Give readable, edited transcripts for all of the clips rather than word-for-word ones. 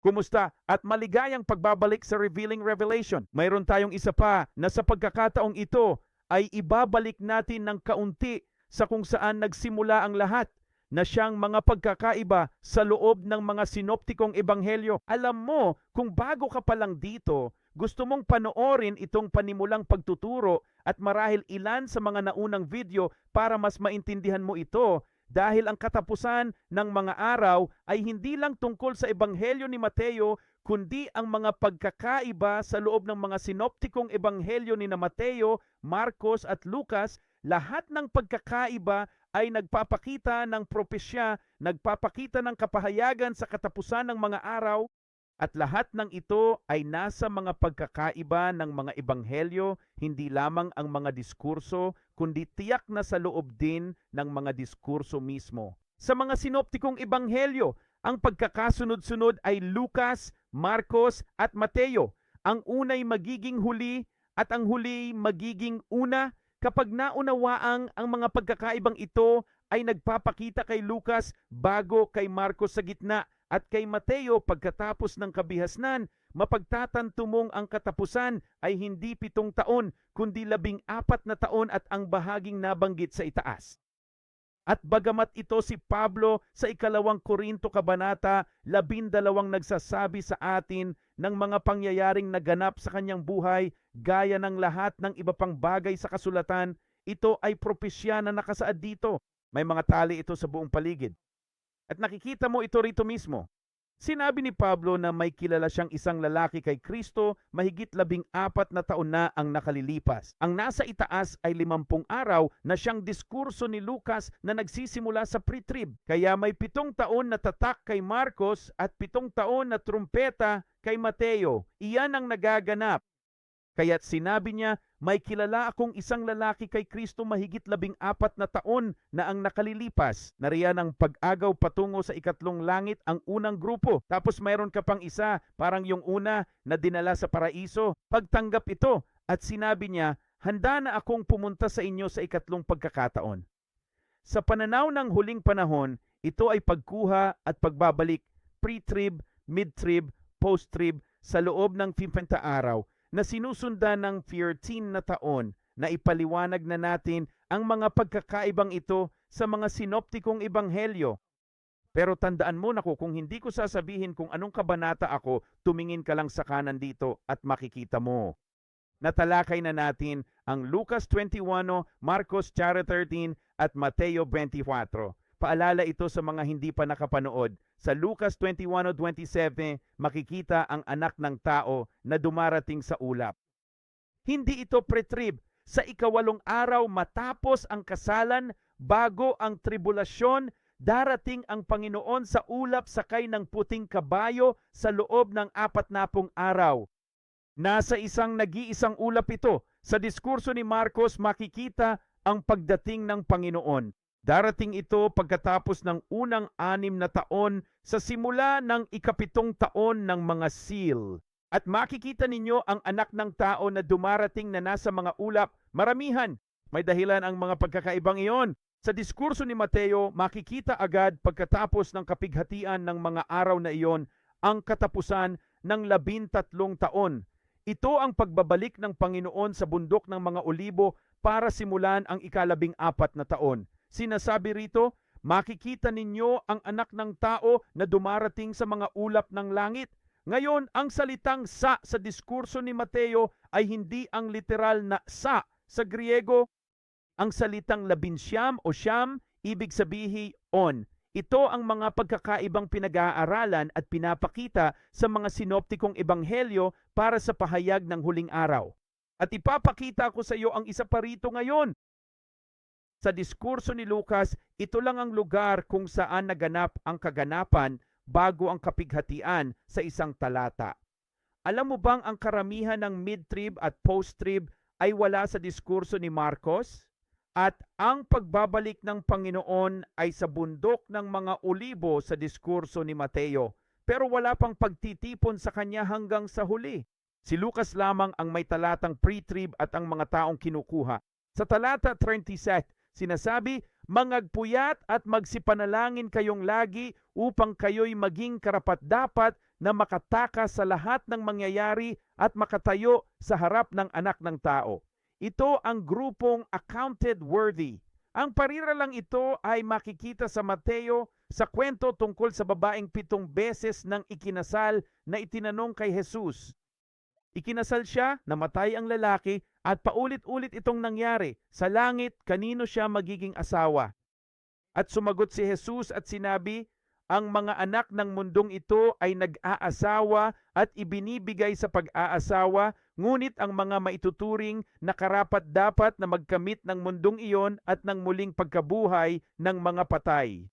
Kumusta at maligayang pagbabalik sa Revealing Revelation. Mayroon tayong isa pa na sa pagkakataong ito ay ibabalik natin ng kaunti sa kung saan nagsimula ang lahat na siyang mga pagkakaiba sa loob ng mga sinoptikong ebanghelyo. Alam mo, kung bago ka pa lang dito, gusto mong panoorin itong panimulang pagtuturo at marahil ilan sa mga naunang video para mas maintindihan mo ito, dahil ang katapusan ng mga araw ay hindi lang tungkol sa ebanghelyo ni Mateo, kundi ang mga pagkakaiba sa loob ng mga sinoptikong ebanghelyo ni Mateo, Marcos at Lucas. Lahat ng pagkakaiba ay nagpapakita ng propesya, nagpapakita ng kapahayagan sa katapusan ng mga araw, at lahat ng ito ay nasa mga pagkakaiba ng mga ebanghelyo, hindi lamang ang mga diskurso, kundi tiyak na sa loob din ng mga diskurso mismo. Sa mga sinoptikong ebanghelyo, ang pagkakasunod-sunod ay Lucas, Marcos at Mateo. Ang unay magiging huli at ang huli magiging una. Kapag naunawaang ang mga pagkakaibang ito ay nagpapakita kay Lucas bago kay Marcos sa gitna at kay Mateo pagkatapos ng kabihasnan, mapagtatanto mong ang katapusan ay hindi 7 taon, kundi 14 na taon at ang bahaging nabanggit sa itaas. At bagamat ito si Pablo sa 2 Korinto Kabanata 12 nagsasabi sa atin ng mga pangyayaring naganap sa kanyang buhay, gaya ng lahat ng iba pang bagay sa kasulatan, ito ay propesya na nakasaad dito. May mga tali ito sa buong paligid. At nakikita mo ito rito mismo. Sinabi ni Pablo na may kilala siyang isang lalaki kay Kristo, mahigit 14 na taon na ang nakalilipas. Ang nasa itaas ay 50 araw na siyang diskurso ni Lucas na nagsisimula sa pre-trib. Kaya may 7 taon na tatak kay Marcos at 7 taon na trumpeta kay Mateo. Iyan ang nagaganap. Kaya't sinabi niya, may kilala akong isang lalaki kay Kristo mahigit 14 na taon na ang nakalilipas. Nariyan ang pag-agaw patungo sa 2 langit ang unang grupo. Tapos mayroon ka pang isa, parang yung una na dinala sa paraiso. Pagtanggap ito at sinabi niya, handa na akong pumunta sa inyo sa 2 pagkakataon. Sa pananaw ng huling panahon, ito ay pagkuha at pagbabalik, pre-trib, mid-trib, post-trib sa loob ng 50 araw na sinusundan ng 13 na taon na ipaliwanag na natin ang mga pagkakaibang ito sa mga sinoptikong ebanghelyo. Pero tandaan mo na kung hindi ko sasabihin kung anong kabanata ako, tumingin ka lang sa kanan dito at makikita mo. Natalakay na natin ang Lucas 21, Marcos 13 at Mateo 24. Paalala ito sa mga hindi pa nakapanood. Sa Lucas 21:27, makikita ang anak ng tao na dumarating sa ulap. Hindi ito pre-trib. Sa 8 araw matapos ang kasalan, bago ang tribulasyon, darating ang Panginoon sa ulap sakay ng puting kabayo sa loob ng 40 araw. Nasa isang nag-iisang ulap ito. Sa diskurso ni Marcos, makikita ang pagdating ng Panginoon. Darating ito pagkatapos ng unang 6 na taon sa simula ng 7 taon ng mga seal. At makikita ninyo ang anak ng tao na dumarating na nasa mga ulap. Maramihan. May dahilan ang mga pagkakaibang iyon. Sa diskurso ni Mateo, makikita agad pagkatapos ng kapighatian ng mga araw na iyon ang katapusan ng 13 taon. Ito ang pagbabalik ng Panginoon sa bundok ng mga olibo para simulan ang 14 na taon. Sinasabi rito, makikita ninyo ang anak ng tao na dumarating sa mga ulap ng langit. Ngayon, ang salitang sa diskurso ni Mateo ay hindi ang literal na sa Griego. Ang salitang 19 o siyam, ibig sabihin on. Ito ang mga pagkakaibang pinag-aaralan at pinapakita sa mga sinoptikong ebanghelyo para sa pahayag ng huling araw. At ipapakita ko sa iyo ang isa pa rito ngayon. Sa diskurso ni Lucas, ito lang ang lugar kung saan naganap ang kaganapan bago ang kapighatian sa isang talata. Alam mo bang ang karamihan ng mid-trib at post-trib ay wala sa diskurso ni Marcos? At ang pagbabalik ng Panginoon ay sa bundok ng mga olibo sa diskurso ni Mateo. Pero wala pang pagtitipon sa kanya hanggang sa huli. Si Lucas lamang ang may talatang pre-trib at ang mga taong kinukuha. Sa talata 37, sinasabi, mangagpuyat at magsipanalangin kayong lagi upang kayo'y maging karapat-dapat na makatakas sa lahat ng mangyayari at makatayo sa harap ng anak ng tao. Ito ang grupong accounted worthy. Ang pariralang ito ay makikita sa Mateo sa kwento tungkol sa babaeng 7 beses nang ikinasal na itinanong kay Jesus. Ikinasal siya, namatay ang lalaki, at paulit-ulit itong nangyari. Sa langit, kanino siya magiging asawa? At sumagot si Jesus at sinabi, ang mga anak ng mundong ito ay nag-aasawa at ibinibigay sa pag-aasawa, ngunit ang mga maituturing na karapat-dapat na magkamit ng mundong iyon at ng muling pagkabuhay ng mga patay.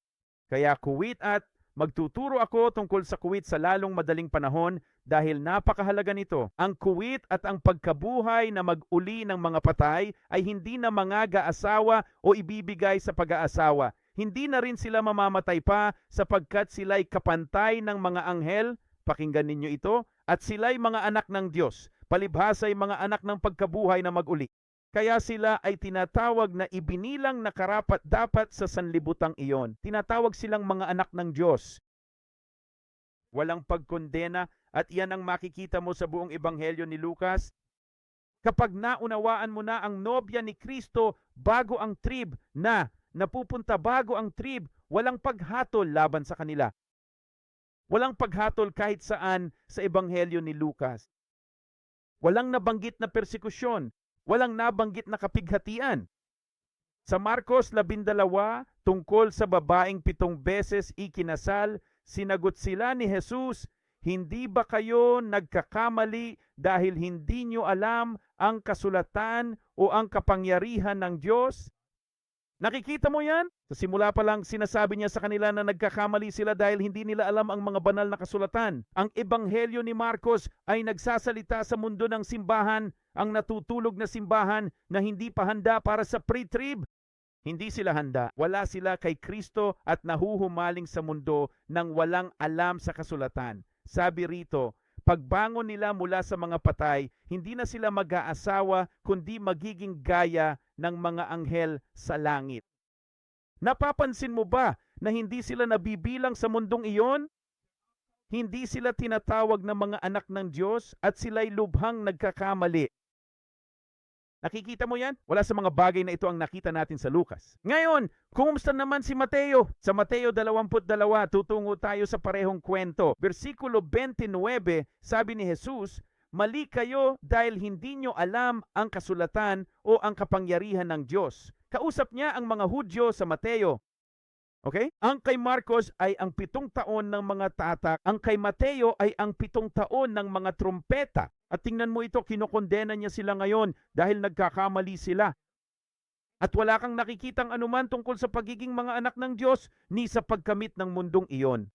Kaya kuwit at magtuturo ako tungkol sa kuwit sa lalong madaling panahon dahil napakahalaga nito. Ang kuwit at ang pagkabuhay na mag-uli ng mga patay ay hindi na manganga-asawa o ibibigay sa pag-aasawa. Hindi na rin sila mamamatay pa sapagkat sila'y kapantay ng mga anghel, pakinggan ninyo ito, at sila'y mga anak ng Diyos, palibhasa'y mga anak ng pagkabuhay na mag-uli. Kaya sila ay tinatawag na ibinilang na karapat-dapat sa sanlibutang iyon. Tinatawag silang mga anak ng Diyos. Walang pagkondena at iyan ang makikita mo sa buong ebanghelyo ni Lucas. Kapag naunawaan mo na ang nobya ni Kristo bago ang trib napupunta bago ang trib, walang paghatol laban sa kanila. Walang paghatol kahit saan sa ebanghelyo ni Lucas. Walang nabanggit na persekusyon. Walang nabanggit na kapighatian. Sa Marcos 12, tungkol sa babaeng 7 beses ikinasal, sinagot sila ni Jesus, hindi ba kayo nagkakamali dahil hindi nyo alam ang kasulatan o ang kapangyarihan ng Diyos? Nakikita mo yan? Sa simula pa lang sinasabi niya sa kanila na nagkakamali sila dahil hindi nila alam ang mga banal na kasulatan. Ang ebanghelyo ni Marcos ay nagsasalita sa mundo ng simbahan, ang natutulog na simbahan na hindi pa handa para sa pre-trib. Hindi sila handa. Wala sila kay Kristo at nahuhumaling sa mundo nang walang alam sa kasulatan. Sabi rito, pagbangon nila mula sa mga patay, hindi na sila mag-aasawa kundi magiging gaya ng mga anghel sa langit. Napapansin mo ba na hindi sila nabibilang sa mundong iyon? Hindi sila tinatawag na mga anak ng Diyos at sila'y lubhang nagkakamali. Nakikita mo yan? Wala sa mga bagay na ito ang nakita natin sa Lucas. Ngayon, kumusta naman si Mateo? Sa Mateo 22, tutungo tayo sa parehong kwento. Versikulo 29, sabi ni Jesus, mali kayo dahil hindi nyo alam ang kasulatan o ang kapangyarihan ng Diyos. Kausap niya ang mga Hudyo sa Mateo. Okay? Ang kay Marcos ay ang 7 taon ng mga tatak. Ang kay Mateo ay ang 7 taon ng mga trumpeta. At tingnan mo ito, kinokondena niya sila ngayon dahil nagkakamali sila. At wala kang nakikitang anuman tungkol sa pagiging mga anak ng Diyos ni sa pagkamit ng mundong iyon.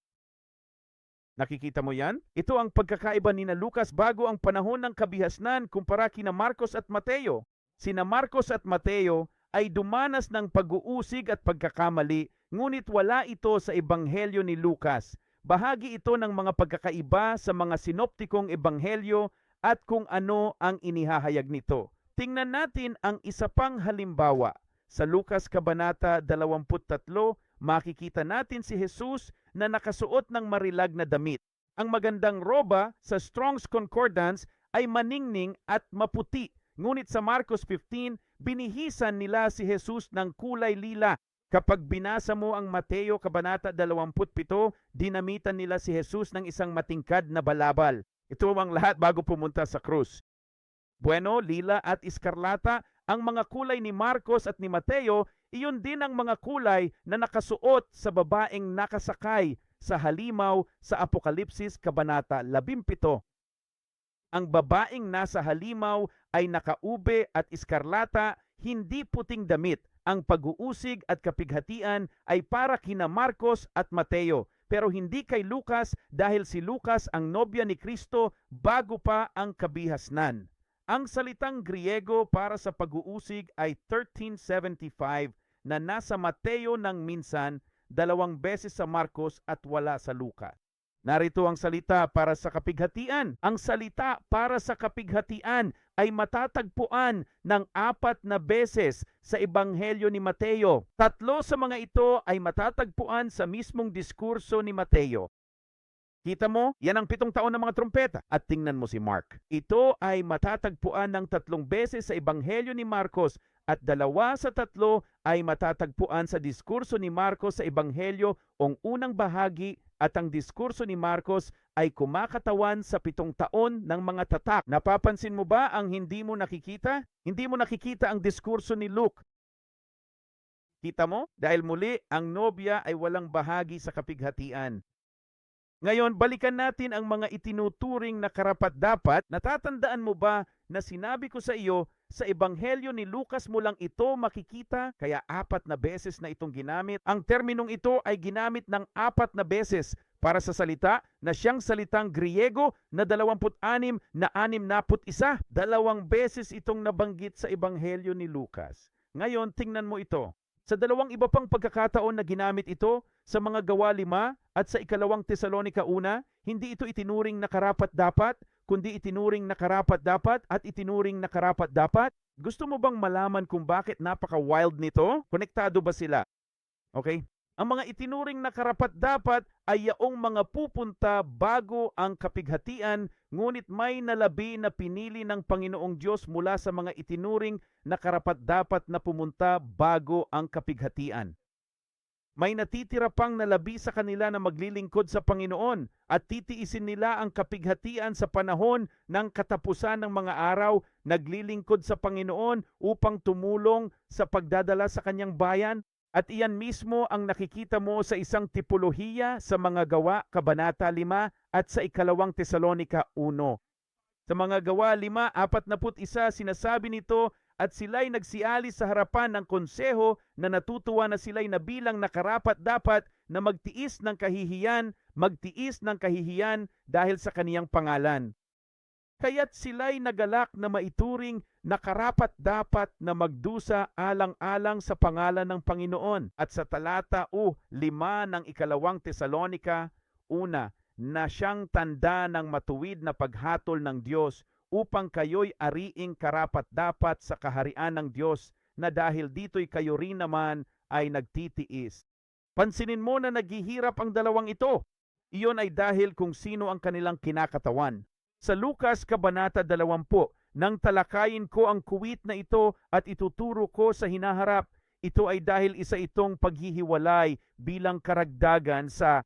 Nakikita mo yan? Ito ang pagkakaiba ni na Lucas bago ang panahon ng kabihasnan kumpara kina Marcos at Mateo. Sina Marcos at Mateo ay dumanas ng pag-uusig at pagkakamali, ngunit wala ito sa ebanghelyo ni Lucas. Bahagi ito ng mga pagkakaiba sa mga sinoptikong ebanghelyo at kung ano ang inihahayag nito. Tingnan natin ang isa pang halimbawa. Sa Lucas Kabanata 23, makikita natin si Jesus na nakasuot ng marilag na damit. Ang magandang roba sa Strong's Concordance ay maningning at maputi. Ngunit sa Marcos 15, binihisan nila si Jesus ng kulay lila. Kapag binasa mo ang Mateo Kabanata 27, dinamitan nila si Jesus ng isang matingkad na balabal. Ito ang lahat bago pumunta sa krus. Bueno, lila at iskarlata, ang mga kulay ni Marcos at ni Mateo, iyon din ang mga kulay na nakasuot sa babaeng nakasakay sa halimaw sa Apokalipsis Kabanata 17. Ang babaeng nasa halimaw ay nakaube at iskarlata, hindi puting damit. Ang pag-uusig at kapighatian ay para kina Marcos at Mateo, pero hindi kay Lucas dahil si Lucas ang nobya ni Kristo bago pa ang kabihasnan. Ang salitang Griego para sa pag-uusig ay 1375 na nasa Mateo ng minsan, 2 beses sa Marcos at wala sa Lucas. Narito ang salita para sa kapighatian. Ang salita para sa kapighatian ay matatagpuan ng 4 na beses sa Ebanghelyo ni Mateo. 3 sa mga ito ay matatagpuan sa mismong diskurso ni Mateo. Kita mo, yan ang 7 taon ng mga trumpeta. At tingnan mo si Mark. Ito ay matatagpuan ng 3 beses sa Ebanghelyo ni Marcos at 2 sa 3 ay matatagpuan sa diskurso ni Marcos sa Ebanghelyo ang unang bahagi at ang diskurso ni Marcos ay kumakatawan sa 7 taon ng mga tatak. Napapansin mo ba ang hindi mo nakikita? Hindi mo nakikita ang diskurso ni Luke. Kita mo? Dahil muli, ang nobya ay walang bahagi sa kapighatian. Ngayon, balikan natin ang mga itinuturing na karapat-dapat. Natatandaan mo ba na sinabi ko sa iyo, sa Ebanghelyo ni Lucas mo lang ito makikita, kaya 4 na beses na itong ginamit. Ang terminong ito ay ginamit ng 4 na beses para sa salita na siyang salitang Griego na 26 na 61. 2 beses itong nabanggit sa Ebanghelyo ni Lucas. Ngayon, tingnan mo ito. Sa 2 iba pang pagkakataon na ginamit ito, sa mga Gawa 5 at sa 2 Tesalonica 1, hindi ito itinuring na karapat-dapat, kundi itinuring na karapat-dapat at itinuring na karapat-dapat. Gusto mo bang malaman kung bakit napaka-wild nito? Konektado ba sila? Okay? Ang mga itinuring na karapat-dapat ay yaong mga pupunta bago ang kapighatian, ngunit may nalabi na pinili ng Panginoong Diyos mula sa mga itinuring na karapat-dapat na pumunta bago ang kapighatian. May natitira pang nalabi sa kanila na maglilingkod sa Panginoon at titiisin nila ang kapighatian sa panahon ng katapusan ng mga araw, naglilingkod sa Panginoon upang tumulong sa pagdadala sa kanyang bayan. At iyan mismo ang nakikita mo sa isang tipolohiya sa mga Gawa, Kabanata 5 at sa 2 Tesalonica 1. Sa mga Gawa 5:41, sinasabi nito, at sila'y nagsialis sa harapan ng konseho na natutuwa na sila'y nabilang na karapat-dapat na magtiis ng kahihiyan dahil sa kaniyang pangalan. Kaya't sila'y nagalak na maituring na karapat-dapat na magdusa alang-alang sa pangalan ng Panginoon. At sa talata 5 ng 2 Tesalonica 1, na siyang tanda ng matuwid na paghatol ng Diyos upang kayo'y ariing karapat-dapat sa kaharian ng Diyos, na dahil dito'y kayo rin naman ay nagtitiis. Pansinin mo na naghihirap ang 2 ito. Iyon ay dahil kung sino ang kanilang kinakatawan. Sa Lucas Kabanata 20, nang talakayin ko ang kuwit na ito at ituturo ko sa hinaharap, ito ay dahil isa itong paghihiwalay bilang karagdagan sa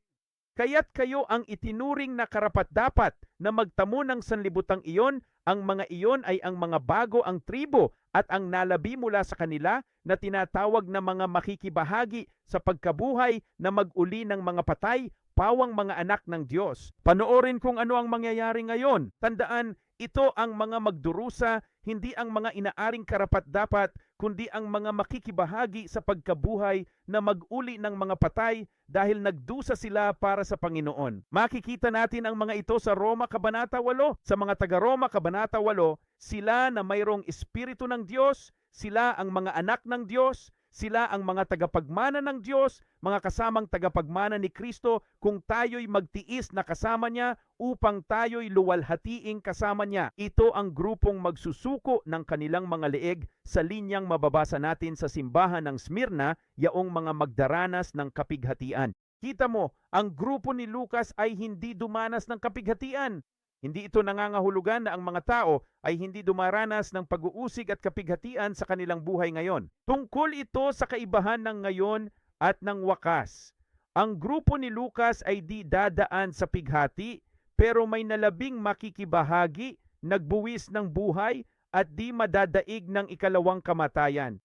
kaya't kayo ang itinuring na karapat-dapat na magtamo ng sanlibutang iyon. Ang mga iyon ay ang mga bago ang tribo at ang nalabi mula sa kanila na tinatawag na mga makikibahagi sa pagkabuhay na mag-uli ng mga patay, pawang mga anak ng Diyos. Panoorin kung ano ang mangyayari ngayon. Tandaan, ito ang mga magdurusa, hindi ang mga inaaring karapat-dapat, kundi ang mga makikibahagi sa pagkabuhay na mag-uli ng mga patay dahil nagdusa sila para sa Panginoon. Makikita natin ang mga ito sa Roma Kabanata 8. Sa mga taga-Roma Kabanata 8, sila na mayroong Espiritu ng Diyos, sila ang mga anak ng Diyos, sila ang mga tagapagmana ng Diyos, mga kasamang tagapagmana ni Kristo, kung tayo'y magtiis na kasama niya upang tayo'y luwalhatiing kasama niya. Ito ang grupong magsusuko ng kanilang mga leeg sa linyang mababasa natin sa simbahan ng Smyrna, yaong mga magdaranas ng kapighatian. Kita mo, ang grupo ni Lucas ay hindi dumanas ng kapighatian. Hindi ito nangangahulugan na ang mga tao ay hindi dumaranas ng pag-uusig at kapighatian sa kanilang buhay ngayon. Tungkol ito sa kaibahan ng ngayon at ng wakas. Ang grupo ni Lucas ay di dadaan sa pighati, pero may nalabing makikibahagi, nagbuwis ng buhay, at di madadaig ng 2 kamatayan.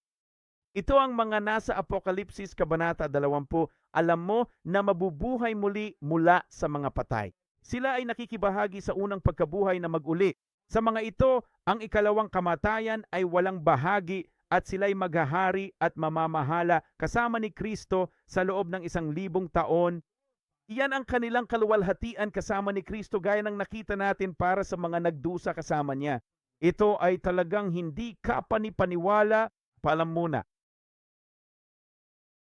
Ito ang mga nasa Apokalipsis Kabanata 20. Alam mo na mabubuhay muli mula sa mga patay. Sila ay nakikibahagi sa unang pagkabuhay na mag-uli. Sa mga ito, ang 2 kamatayan ay walang bahagi at sila'y maghahari at mamamahala kasama ni Kristo sa loob ng 1,000 taon. Iyan ang kanilang kaluwalhatian kasama ni Kristo gaya ng nakita natin para sa mga nagdusa kasama niya. Ito ay talagang hindi kapanipaniwala. Paalam muna,